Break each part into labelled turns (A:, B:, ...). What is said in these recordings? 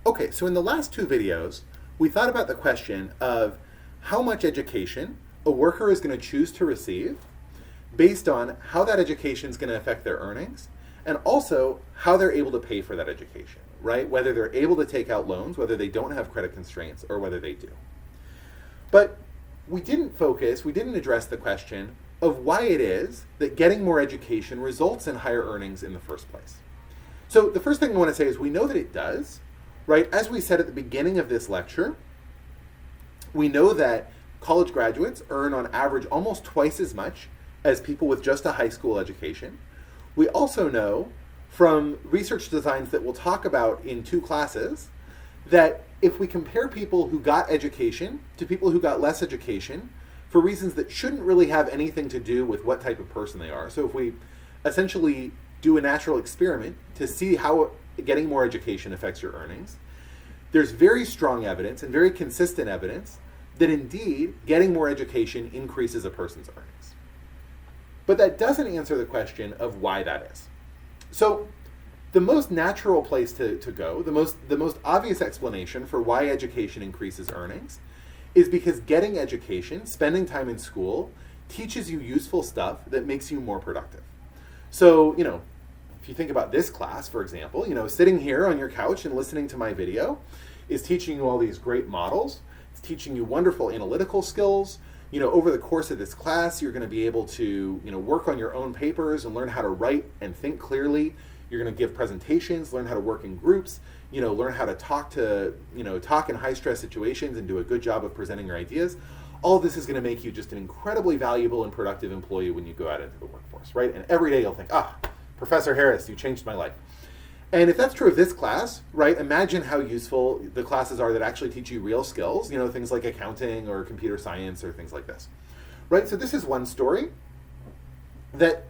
A: Okay, so in the last two videos, we thought about the question of how much education a worker is going to choose to receive based on how that education is going to affect their earnings and also how they're able to pay for that education, right? Whether they're able to take out loans, whether they don't have credit constraints, or whether they do. But we didn't address the question of why it is that getting more education results in higher earnings in the first place. So the first thing I want to say is we know that it does, right? As we said at the beginning of this lecture, we know that college graduates earn on average almost twice as much as people with just a high school education. We also know from research designs that we'll talk about in two classes that if we compare people who got education to people who got less education for reasons that shouldn't really have anything to do with what type of person they are. So if we essentially do a natural experiment to see how getting more education affects your earnings, there's very strong evidence and very consistent evidence that indeed getting more education increases a person's earnings. But that doesn't answer the question of why that is. So the most natural place to go, the most obvious explanation for why education increases earnings is because getting education, spending time in school, teaches you useful stuff that makes you more productive. So, if you think about this class, for example, sitting here on your couch and listening to my video is teaching you all these great models. It's teaching you wonderful analytical skills. Over the course of this class, you're going to be able to, work on your own papers and learn how to write and think clearly. You're going to give presentations, learn how to work in groups, learn how to talk in high stress situations and do a good job of presenting your ideas. All of this is going to make you just an incredibly valuable and productive employee when you go out into the workforce, right? And every day you'll think, Professor Harris, you changed my life. And if that's true of this class, right, imagine how useful the classes are that actually teach you real skills, things like accounting or computer science or things like this, right? So this is one story that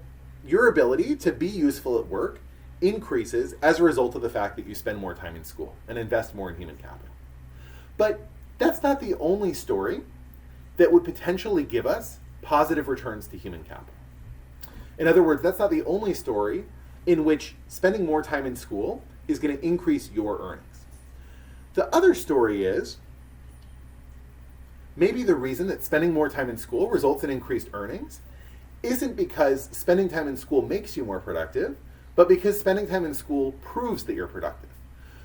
A: your ability to be useful at work increases as a result of the fact that you spend more time in school and invest more in human capital. But that's not the only story that would potentially give us positive returns to human capital. In other words, that's not the only story in which spending more time in school is going to increase your earnings. The other story is maybe the reason that spending more time in school results in increased earnings isn't because spending time in school makes you more productive, but because spending time in school proves that you're productive.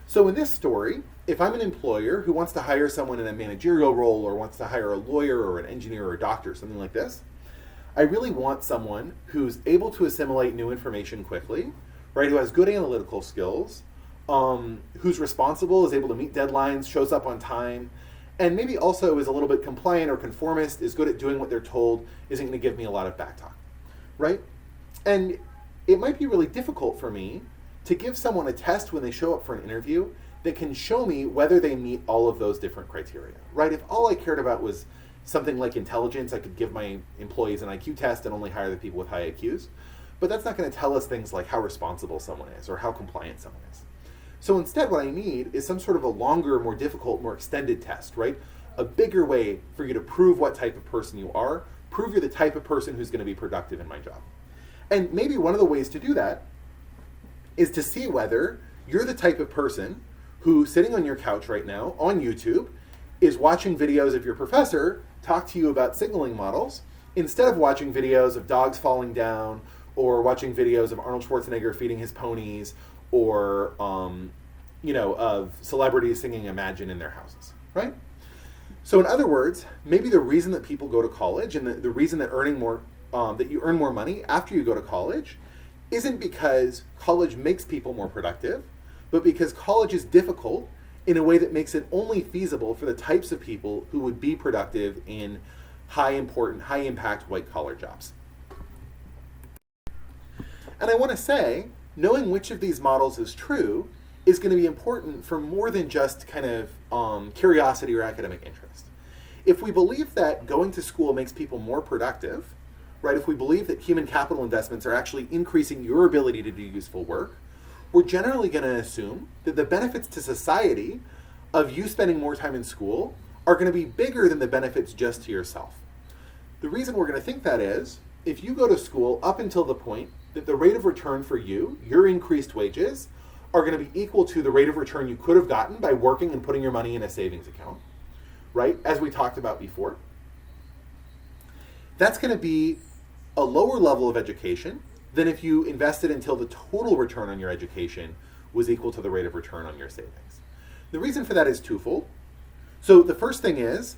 A: So in this story, if I'm an employer who wants to hire someone in a managerial role or wants to hire a lawyer or an engineer or a doctor, something like this, I really want someone who's able to assimilate new information quickly, right? Who has good analytical skills, who's responsible, is able to meet deadlines, shows up on time, and maybe also is a little bit compliant or conformist, is good at doing what they're told, isn't going to give me a lot of backtalk, right? And it might be really difficult for me to give someone a test when they show up for an interview that can show me whether they meet all of those different criteria, right? If all I cared about was something like intelligence, I could give my employees an IQ test and only hire the people with high IQs. But that's not going to tell us things like how responsible someone is or how compliant someone is. So instead, what I need is some sort of a longer, more difficult, more extended test, right? A bigger way for you to prove what type of person you are, prove you're the type of person who's going to be productive in my job. And maybe one of the ways to do that is to see whether you're the type of person who, sitting on your couch right now on YouTube, is watching videos of your professor talk to you about signaling models instead of watching videos of dogs falling down or watching videos of Arnold Schwarzenegger feeding his ponies or, of celebrities singing Imagine in their houses, right? So in other words, maybe the reason that people go to college and the reason that that you earn more money after you go to college isn't because college makes people more productive, but because college is difficult in a way that makes it only feasible for the types of people who would be productive in high impact white collar jobs. And I want to say, knowing which of these models is true is going to be important for more than just kind of curiosity or academic interest. If we believe that going to school makes people more productive, right? If we believe that human capital investments are actually increasing your ability to do useful work, we're generally going to assume that the benefits to society of you spending more time in school are going to be bigger than the benefits just to yourself. The reason we're going to think that is, if you go to school up until the point that the rate of return for you, your increased wages, are going to be equal to the rate of return you could have gotten by working and putting your money in a savings account, right? As we talked about before. That's going to be a lower level of education than if you invested until the total return on your education was equal to the rate of return on your savings. The reason for that is twofold. So the first thing is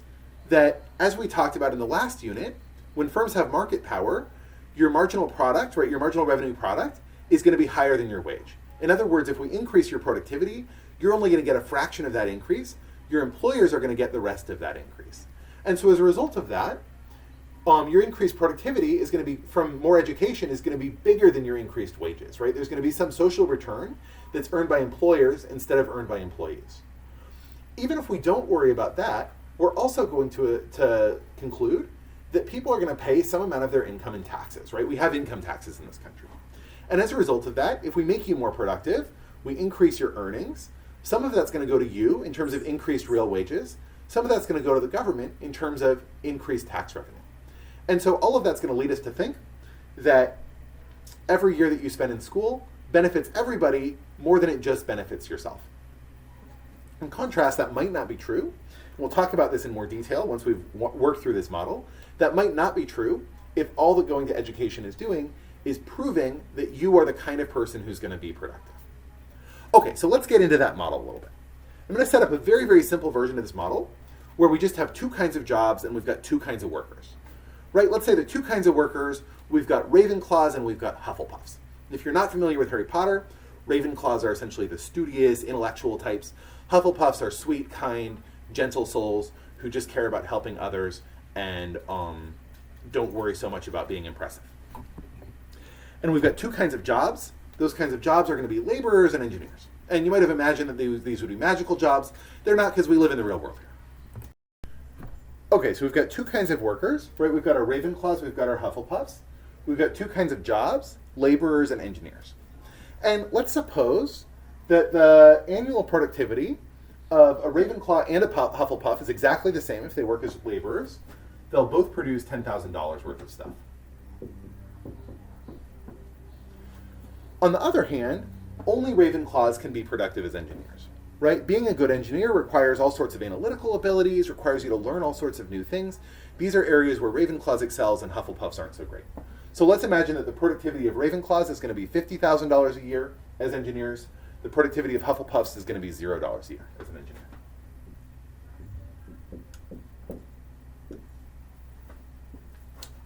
A: that, as we talked about in the last unit, when firms have market power, your marginal product, right, your marginal revenue product is going to be higher than your wage. In other words, if we increase your productivity, you're only going to get a fraction of that increase. Your employers are going to get the rest of that increase. And so as a result of that, your increased productivity is going to be, from more education, is going to be bigger than your increased wages, right? There's going to be some social return that's earned by employers instead of earned by employees. Even if we don't worry about that, we're also going to conclude that people are going to pay some amount of their income in taxes, right? We have income taxes in this country. And as a result of that, if we make you more productive, we increase your earnings, some of that's going to go to you in terms of increased real wages, some of that's going to go to the government in terms of increased tax revenue. And so all of that's going to lead us to think that every year that you spend in school benefits everybody more than it just benefits yourself. In contrast, that might not be true. We'll talk about this in more detail once we've worked through this model. That might not be true if all that going to education is doing is proving that you are the kind of person who's going to be productive. Okay, so let's get into that model a little bit. I'm going to set up a very, very simple version of this model where we just have two kinds of jobs and we've got two kinds of workers. Right, let's say the two kinds of workers, we've got Ravenclaws and we've got Hufflepuffs. If you're not familiar with Harry Potter, Ravenclaws are essentially the studious, intellectual types. Hufflepuffs are sweet, kind, gentle souls who just care about helping others and don't worry so much about being impressive. And we've got two kinds of jobs. Those kinds of jobs are going to be laborers and engineers. And you might have imagined that these would be magical jobs. They're not, because we live in the real world here. Okay, so we've got two kinds of workers, right? We've got our Ravenclaws, we've got our Hufflepuffs. We've got two kinds of jobs, laborers and engineers. And let's suppose that the annual productivity of a Ravenclaw and a Hufflepuff is exactly the same if they work as laborers. They'll both produce $10,000 worth of stuff. On the other hand, only Ravenclaws can be productive as engineers. Right? Being a good engineer requires all sorts of analytical abilities, requires you to learn all sorts of new things. These are areas where Ravenclaws excels and Hufflepuffs aren't so great. So let's imagine that the productivity of Ravenclaws is going to be $50,000 a year as engineers. The productivity of Hufflepuffs is going to be $0 a year as an engineer.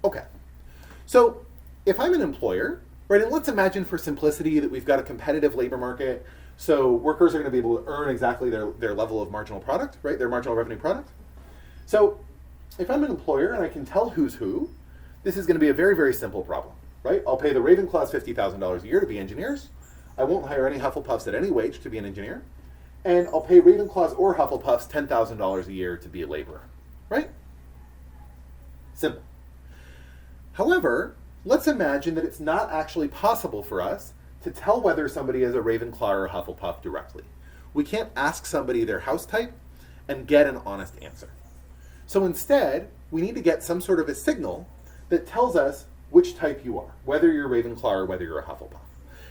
A: Okay. So if I'm an employer, right, and let's imagine for simplicity that we've got a competitive labor market. So workers are going to be able to earn exactly their level of marginal product, right? Their marginal revenue product. So if I'm an employer and I can tell who's who, this is going to be a very, very simple problem, right? I'll pay the Ravenclaws $50,000 a year to be engineers. I won't hire any Hufflepuffs at any wage to be an engineer. And I'll pay Ravenclaws or Hufflepuffs $10,000 a year to be a laborer, right? Simple. However, let's imagine that it's not actually possible for us to tell whether somebody is a Ravenclaw or a Hufflepuff directly. We can't ask somebody their house type and get an honest answer. So instead, we need to get some sort of a signal that tells us which type you are, whether you're a Ravenclaw or whether you're a Hufflepuff.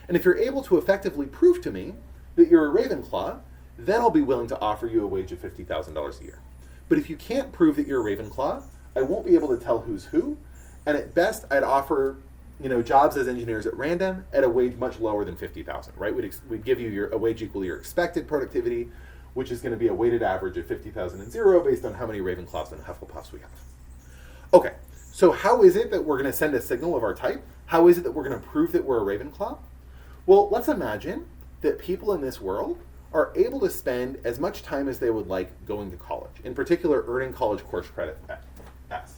A: And if you're able to effectively prove to me that you're a Ravenclaw, then I'll be willing to offer you a wage of $50,000 a year. But if you can't prove that you're a Ravenclaw, I won't be able to tell who's who, and at best, I'd offer jobs as engineers at random at a wage much lower than $50,000, right? We'd give you a wage equal to your expected productivity, which is going to be a weighted average of $50,000 and zero based on how many Ravenclaws and Hufflepuffs we have. Okay, so how is it that we're going to send a signal of our type? How is it that we're going to prove that we're a Ravenclaw? Well, let's imagine that people in this world are able to spend as much time as they would like going to college, in particular earning college course credit S.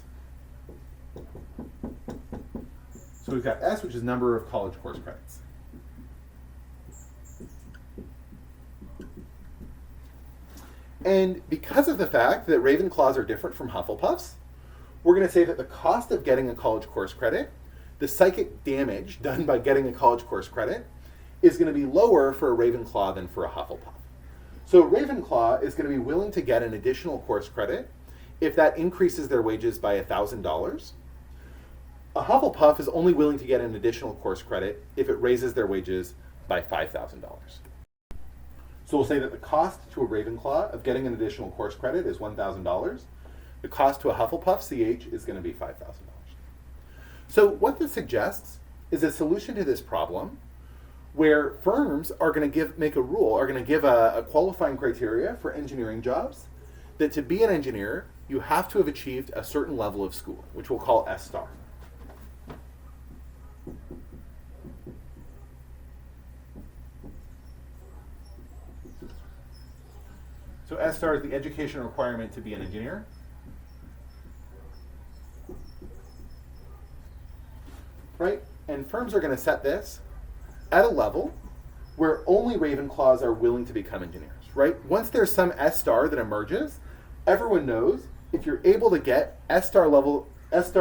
A: So we've got S, which is number of college course credits. And because of the fact that Ravenclaws are different from Hufflepuffs, we're going to say that the cost of getting a college course credit, the psychic damage done by getting a college course credit, is going to be lower for a Ravenclaw than for a Hufflepuff. So a Ravenclaw is going to be willing to get an additional course credit if that increases their wages by $1,000. A Hufflepuff is only willing to get an additional course credit if it raises their wages by $5,000. So we'll say that the cost to a Ravenclaw of getting an additional course credit is $1,000. The cost to a Hufflepuff CH is going to be $5,000. So what this suggests is a solution to this problem where firms are going to make a rule, are going to give a qualifying criteria for engineering jobs, that to be an engineer, you have to have achieved a certain level of school, which we'll call S star. So S star is the education requirement to be an engineer. Right? And firms are going to set this at a level where only Ravenclaws are willing to become engineers, right? Once there's some S star that emerges, everyone knows if you're able to get S star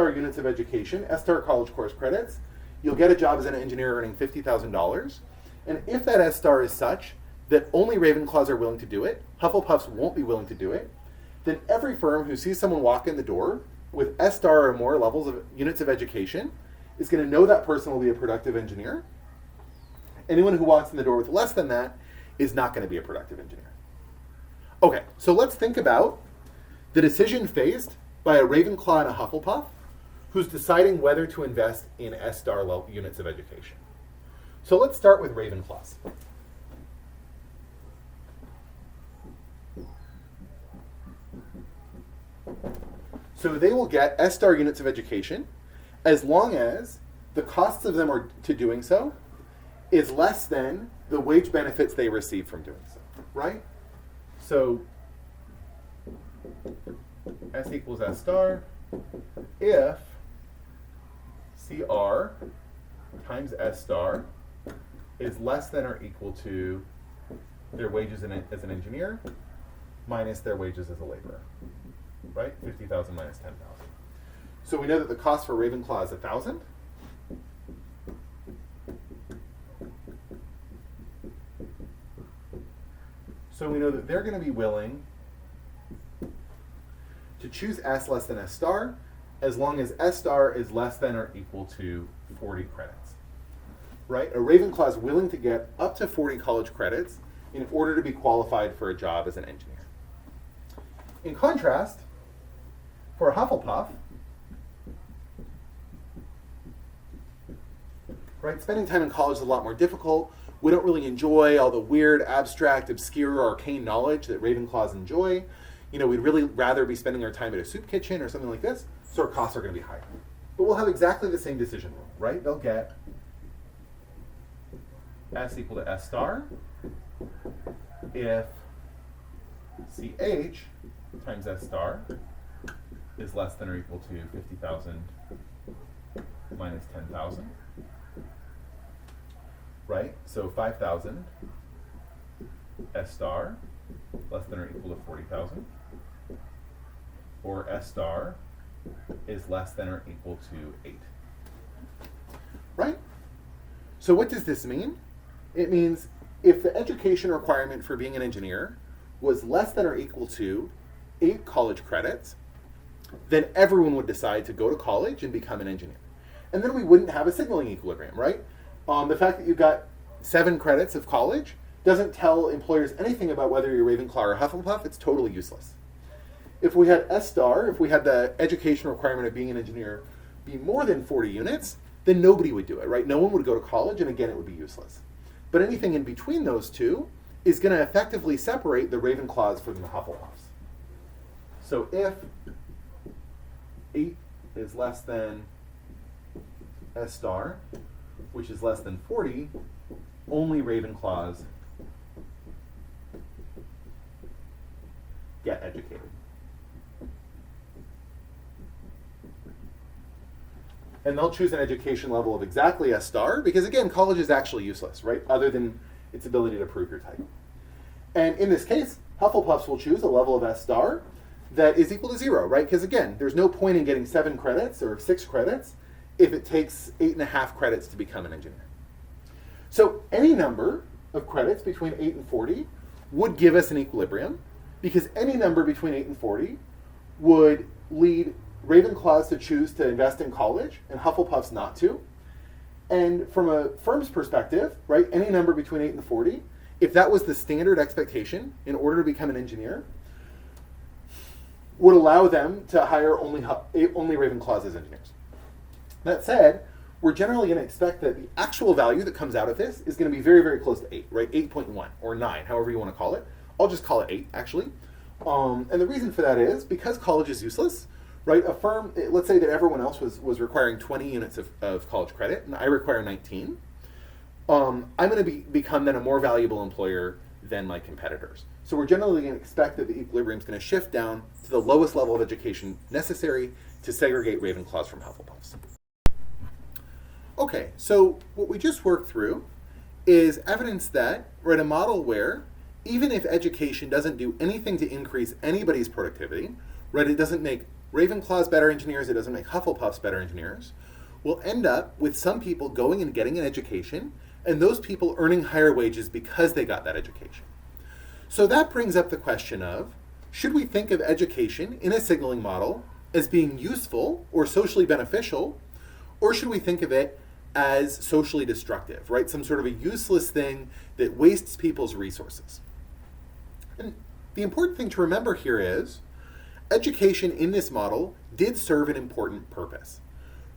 A: units of education, S star college course credits, you'll get a job as an engineer earning $50,000. And if that S star is such that only Ravenclaws are willing to do it, Hufflepuffs won't be willing to do it, then every firm who sees someone walk in the door with S star or more levels of units of education is going to know that person will be a productive engineer. Anyone who walks in the door with less than that is not going to be a productive engineer. Okay, so let's think about the decision faced by a Ravenclaw and a Hufflepuff who's deciding whether to invest in S star units of education. So let's start with Ravenclaws. So they will get S star units of education as long as the costs of them are to doing so is less than the wage benefits they receive from doing so, right? So S equals S star if CR times S star is less than or equal to their wages as an engineer minus their wages as a laborer, right? 50,000 minus 10,000. So we know that the cost for Ravenclaw is 1,000. So we know that they're going to be willing to choose S less than S star as long as S star is less than or equal to 40 credits, right? A Ravenclaw is willing to get up to 40 college credits in order to be qualified for a job as an engineer. In contrast, for a Hufflepuff, right, spending time in college is a lot more difficult. We don't really enjoy all the weird, abstract, obscure, arcane knowledge that Ravenclaws enjoy. You know, we'd really rather be spending our time at a soup kitchen or something like this, so our costs are going to be higher. But we'll have exactly the same decision rule, right? They'll get S equal to S star if CH times S star is less than or equal to 50,000 minus 10,000. Right? So 5,000 S star less than or equal to 40,000. Or S star is less than or equal to 8. Right? So what does this mean? It means if the education requirement for being an engineer was less than or equal to 8 college credits, then everyone would decide to go to college and become an engineer. And then we wouldn't have a signaling equilibrium, right? The fact that you got 7 credits of college doesn't tell employers anything about whether you're Ravenclaw or Hufflepuff. It's totally useless. If we had S star, if we had the education requirement of being an engineer be more than 40 units, then nobody would do it, right? No one would go to college, and again, it would be useless. But anything in between those two is going to effectively separate the Ravenclaws from the Hufflepuffs. So if 8 is less than S star, which is less than 40, only Ravenclaws get educated. And they'll choose an education level of exactly S star because, again, college is actually useless, right? Other than its ability to prove your type. And in this case, Hufflepuffs will choose a level of S star that is equal to 0, right? Because, again, there's no point in getting 7 credits or 6 credits if it takes 8.5 credits to become an engineer. So any number of credits between 8 and 40 would give us an equilibrium because any number between 8 and 40 would lead Ravenclaws to choose to invest in college and Hufflepuffs not to. And from a firm's perspective, right, any number between 8 and 40, if that was the standard expectation in order to become an engineer, would allow them to hire only Ravenclaws as engineers. That said, we're generally going to expect that the actual value that comes out of this is going to be very, very close to 8, right? 8.1 or 9, however you want to call it. I'll just call it 8, actually. And the reason for that is because college is useless, right? A firm, let's say that everyone else was requiring 20 units of college credit, and I require 19. I'm going to become then a more valuable employer than my competitors. So we're generally going to expect that the equilibrium is going to shift down to the lowest level of education necessary to segregate Ravenclaws from Hufflepuffs. Okay, so what we just worked through is evidence that we're in a model where even if education doesn't do anything to increase anybody's productivity, right, it doesn't make Ravenclaws better engineers, it doesn't make Hufflepuffs better engineers, we'll end up with some people going and getting an education and those people earning higher wages because they got that education. So that brings up the question of, should we think of education in a signaling model as being useful or socially beneficial, or should we think of it as socially destructive, right? Some sort of a useless thing that wastes people's resources. And the important thing to remember here is, education in this model did serve an important purpose,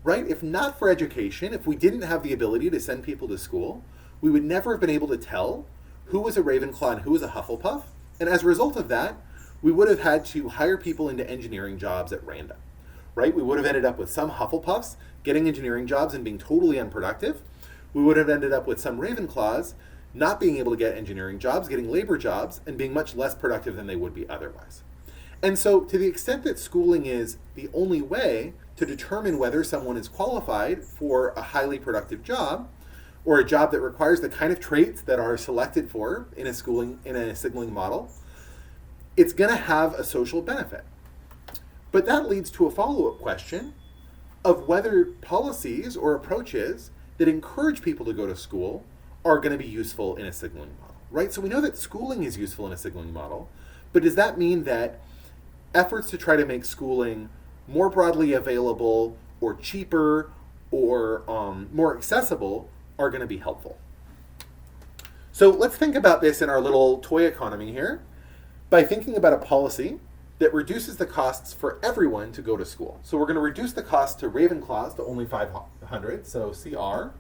A: right? If not for education, if we didn't have the ability to send people to school, we would never have been able to tell who was a Ravenclaw and who was a Hufflepuff. And as a result of that, we would have had to hire people into engineering jobs at random, right? We would have ended up with some Hufflepuffs getting engineering jobs and being totally unproductive. We would have ended up with some Ravenclaws not being able to get engineering jobs, getting labor jobs, and being much less productive than they would be otherwise. And so to the extent that schooling is the only way to determine whether someone is qualified for a highly productive job, or a job that requires the kind of traits that are selected for in a signaling model, it's going to have a social benefit. But that leads to a follow-up question of whether policies or approaches that encourage people to go to school are going to be useful in a signaling model, right? So we know that schooling is useful in a signaling model, but does that mean that efforts to try to make schooling more broadly available or cheaper or more accessible are going to be helpful? So let's think about this in our little toy economy here by thinking about a policy that reduces the costs for everyone to go to school. So we're going to reduce the cost to Ravenclaws to only 500. So CR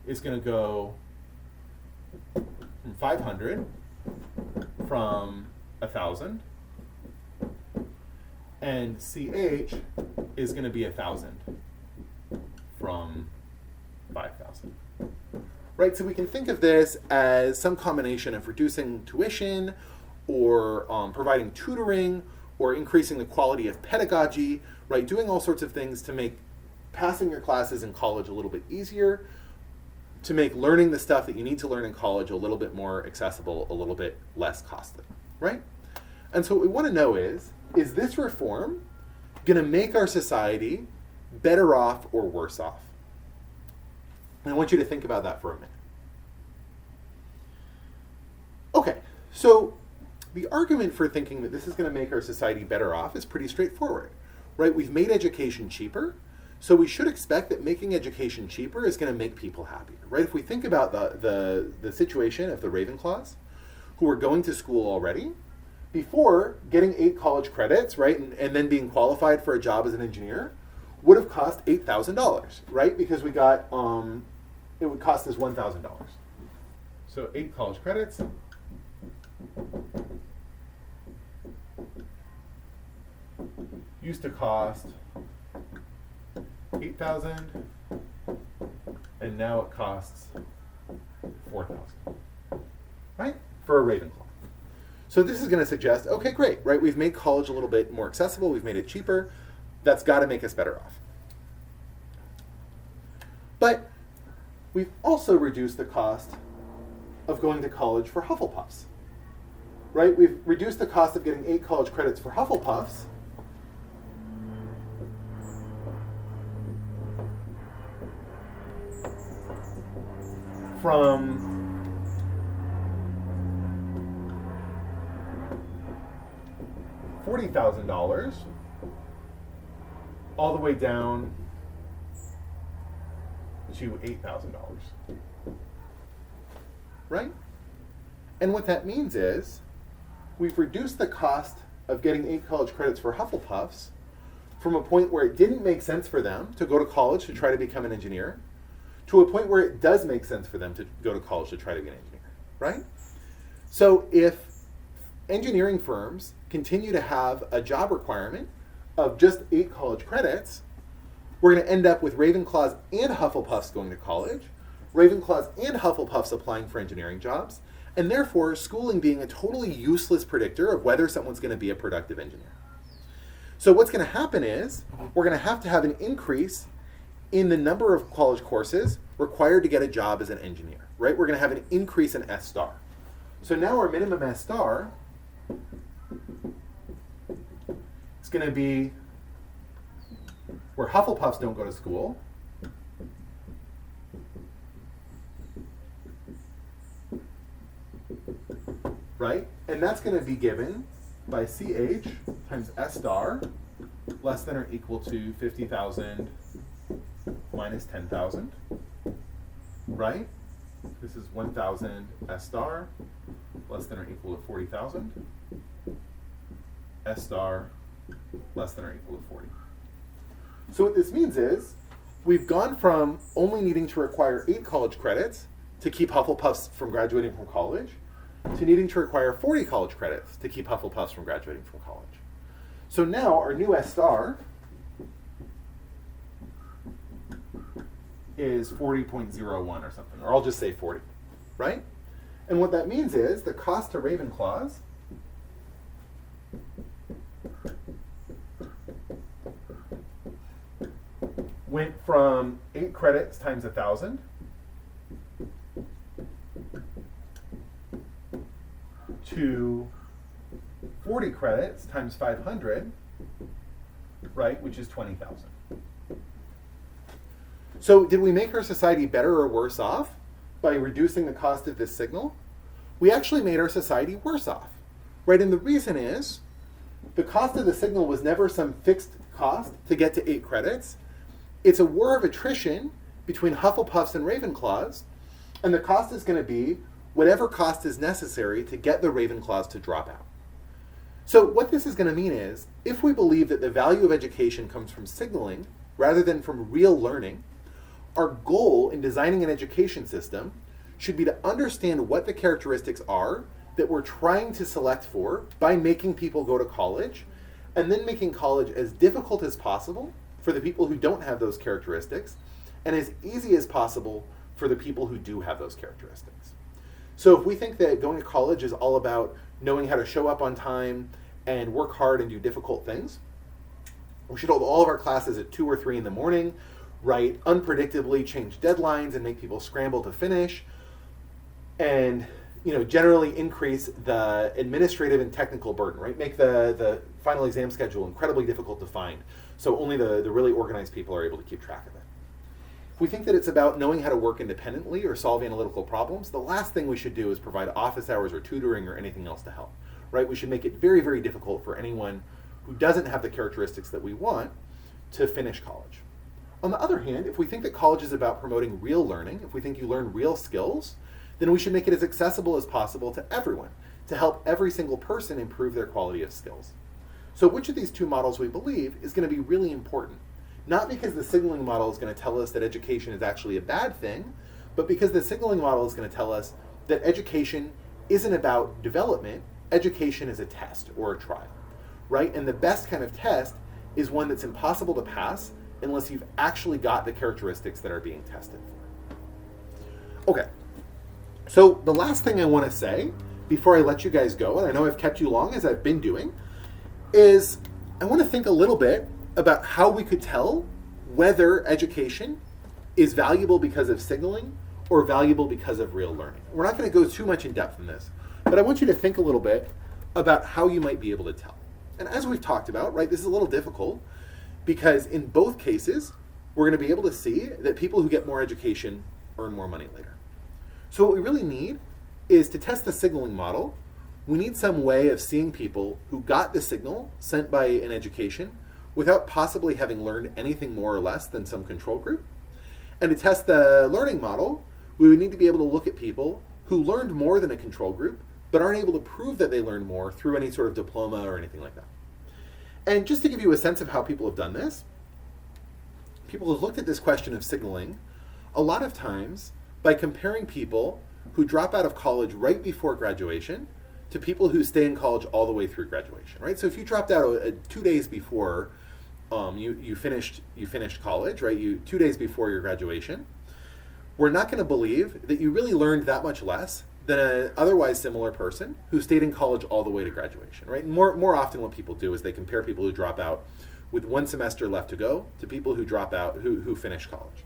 A: is going to go from 500 from 1,000. And CH is going to be 1,000 from 5,000. Right, so we can think of this as some combination of reducing tuition or providing tutoring or increasing the quality of pedagogy, right, doing all sorts of things to make passing your classes in college a little bit easier, to make learning the stuff that you need to learn in college a little bit more accessible, a little bit less costly, right? And so what we want to know is this reform going to make our society better off or worse off? And I want you to think about that for a minute. Okay, so the argument for thinking that this is going to make our society better off is pretty straightforward, right? We've made education cheaper, so we should expect that making education cheaper is going to make people happier, right? If we think about the situation of the Ravenclaws, who are going to school already, before getting 8 college credits, right, and then being qualified for a job as an engineer, would have cost $8,000, right? Because we got, it would cost us $1,000. So 8 college credits. Used to cost 8,000, and now it costs 4,000, right? For a Ravenclaw. So this is going to suggest, okay, great, right? We've made college a little bit more accessible. We've made it cheaper. That's got to make us better off. But we've also reduced the cost of going to college for Hufflepuffs, right? We've reduced the cost of getting 8 college credits for Hufflepuffs from $40,000 all the way down to $8,000, right? And what that means is we've reduced the cost of getting 8 college credits for Hufflepuffs from a point where it didn't make sense for them to go to college to try to become an engineer to a point where it does make sense for them to go to college to try to be an engineer, right? So if engineering firms continue to have a job requirement of just 8 college credits, we're going to end up with Ravenclaws and Hufflepuffs going to college, Ravenclaws and Hufflepuffs applying for engineering jobs, and therefore schooling being a totally useless predictor of whether someone's going to be a productive engineer. So what's going to happen is we're going to have an increase in the number of college courses required to get a job as an engineer, right? We're going to have an increase in S star. So now our minimum S star is going to be where Hufflepuffs don't go to school, right? And that's going to be given by CH times S star less than or equal to 50,000 minus 10,000, right? This is 1,000 S star less than or equal to 40,000. S star less than or equal to 40. So what this means is we've gone from only needing to require 8 college credits to keep Hufflepuffs from graduating from college to needing to require 40 college credits to keep Hufflepuffs from graduating from college. So now our new S star is 40.01 or something, or I'll just say 40, right? And what that means is the cost to Ravenclaws went from 8 credits times 1,000 to 40 credits times 500, right, which is 20,000. So did we make our society better or worse off by reducing the cost of this signal? We actually made our society worse off, right? And the reason is the cost of the signal was never some fixed cost to get to 8 credits. It's a war of attrition between Hufflepuffs and Ravenclaws, and the cost is going to be whatever cost is necessary to get the Ravenclaws to drop out. So what this is going to mean is, if we believe that the value of education comes from signaling rather than from real learning, our goal in designing an education system should be to understand what the characteristics are that we're trying to select for by making people go to college, and then making college as difficult as possible for the people who don't have those characteristics, and as easy as possible for the people who do have those characteristics. So if we think that going to college is all about knowing how to show up on time and work hard and do difficult things, we should hold all of our classes at 2 or 3 in the morning, write unpredictably, change deadlines and make people scramble to finish, and generally increase the administrative and technical burden, right? Make the final exam schedule incredibly difficult to find, so only the really organized people are able to keep track of it. If we think that it's about knowing how to work independently or solve analytical problems, the last thing we should do is provide office hours or tutoring or anything else to help, right? We should make it very, very difficult for anyone who doesn't have the characteristics that we want to finish college. On the other hand, if we think that college is about promoting real learning, if we think you learn real skills, then we should make it as accessible as possible to everyone, to help every single person improve their quality of skills. So which of these two models we believe is going to be really important? Not because the signaling model is going to tell us that education is actually a bad thing, but because the signaling model is going to tell us that education isn't about development, education is a test or a trial, right? And the best kind of test is one that's impossible to pass unless you've actually got the characteristics that are being tested for. Okay, so the last thing I want to say before I let you guys go, and I know I've kept you long as I've been doing, is I want to think a little bit about how we could tell whether education is valuable because of signaling or valuable because of real learning. We're not going to go too much in depth in this, but I want you to think a little bit about how you might be able to tell. And as we've talked about, right, this is a little difficult because in both cases, we're going to be able to see that people who get more education earn more money later. So what we really need is to test the signaling model. We need some way of seeing people who got the signal sent by an education without possibly having learned anything more or less than some control group. And to test the learning model, we would need to be able to look at people who learned more than a control group, but aren't able to prove that they learned more through any sort of diploma or anything like that. And just to give you a sense of how people have done this, people have looked at this question of signaling a lot of times by comparing people who drop out of college right before graduation to people who stay in college all the way through graduation, right? So if you dropped out 2 days before you finished college, right? 2 days before your graduation, we're not going to believe that you really learned that much less than an otherwise similar person who stayed in college all the way to graduation, right? And more often what people do is they compare people who drop out with 1 semester left to go to people who drop out, who finish college.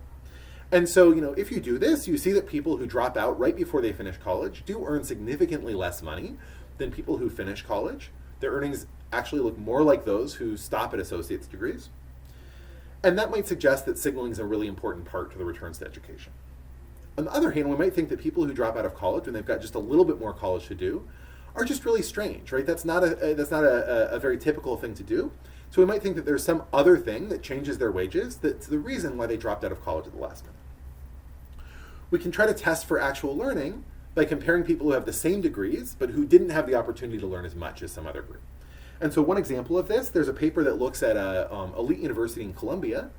A: And so, if you do this, you see that people who drop out right before they finish college do earn significantly less money than people who finish college. Their earnings actually look more like those who stop at associate's degrees. And that might suggest that signaling is a really important part to the returns to education. On the other hand, we might think that people who drop out of college when they've got just a little bit more college to do are just really strange, right? That's not a very typical thing to do. So we might think that there's some other thing that changes their wages that's the reason why they dropped out of college at the last minute. We can try to test for actual learning by comparing people who have the same degrees but who didn't have the opportunity to learn as much as some other group. And so one example of this, there's a paper that looks at an elite university in Columbia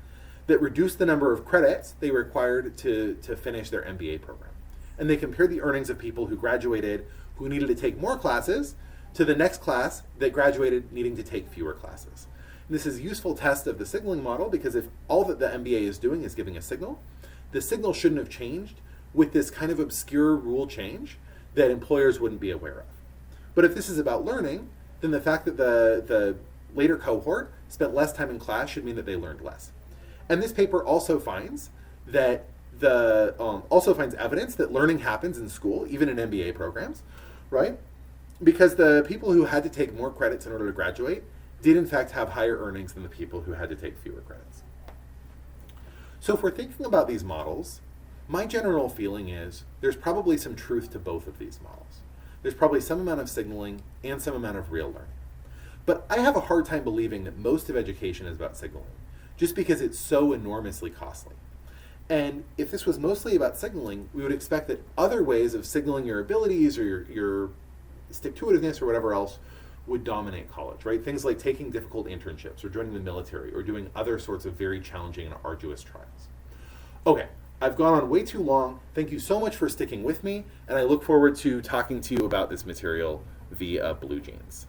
A: that reduced the number of credits they required to finish their MBA program. And they compared the earnings of people who graduated who needed to take more classes to the next class that graduated needing to take fewer classes. And this is a useful test of the signaling model because if all that the MBA is doing is giving a signal, the signal shouldn't have changed with this kind of obscure rule change that employers wouldn't be aware of. But if this is about learning, then the fact that the later cohort spent less time in class should mean that they learned less. And this paper also finds that evidence that learning happens in school, even in MBA programs, right? Because the people who had to take more credits in order to graduate did in fact have higher earnings than the people who had to take fewer credits. So if we're thinking about these models, my general feeling is there's probably some truth to both of these models. There's probably some amount of signaling and some amount of real learning. But I have a hard time believing that most of education is about signaling, just because it's so enormously costly. And if this was mostly about signaling, we would expect that other ways of signaling your abilities or your stick-to-itiveness or whatever else would dominate college, right? Things like taking difficult internships or joining the military or doing other sorts of very challenging and arduous trials. Okay, I've gone on way too long. Thank you so much for sticking with me, and I look forward to talking to you about this material via BlueJeans.